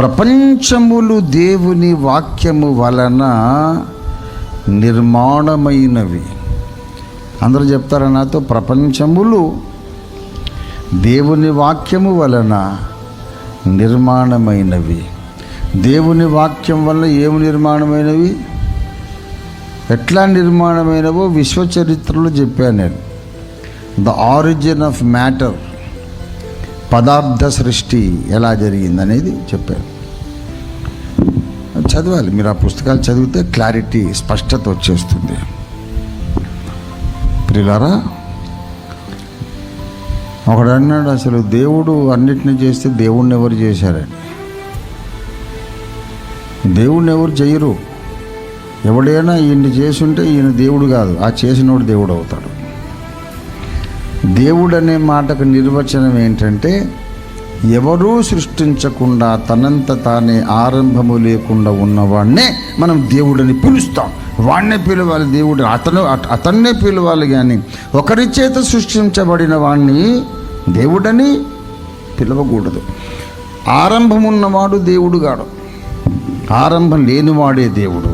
ప్రపంచములు దేవుని వాక్యము వలన నిర్మాణమైనవి. అందరూ చెప్తారా నాతో? ప్రపంచములు దేవుని వాక్యము వలన నిర్మాణమైనవి. దేవుని వాక్యం వల్ల ఏమి నిర్మాణమైనవి, ఎట్లా నిర్మాణమైనవో విశ్వచరిత్రలో చెప్పాను నేను. ద ఆరిజిన్ ఆఫ్ మ్యాటర్, పదార్థ సృష్టి ఎలా జరిగిందనేది చెప్పాను. చదవాలి, మీరు ఆ పుస్తకాలు చదివితే క్లారిటీ, స్పష్టత వచ్చేస్తుంది. ప్రియులారా, ఒకడు అన్నాడు, అసలు దేవుడు అన్నిటిని చేస్తే దేవుణ్ణి ఎవరు చేశారని. దేవుణ్ణి ఎవరు చేయరు. ఎవడైనా ఈయన్ని చేసుంటే ఈయన దేవుడు కాదు, ఆ చేసినోడు దేవుడు అవుతాడు. దేవుడు అనే మాటకు నిర్వచనం ఏంటంటే, ఎవరూ సృష్టించకుండా తనంత తానే ఆరంభము లేకుండా ఉన్నవాడినే మనం దేవుడని పిలుస్తాం. వాడినే పిలవాలి దేవుడు, అతన్నే పిలవాలి. కానీ ఒకరి చేత సృష్టించబడిన వాడిని దేవుడని పిలవకూడదు. ఆరంభం ఉన్నవాడు దేవుడు కాడు, ఆరంభం లేనివాడే దేవుడు.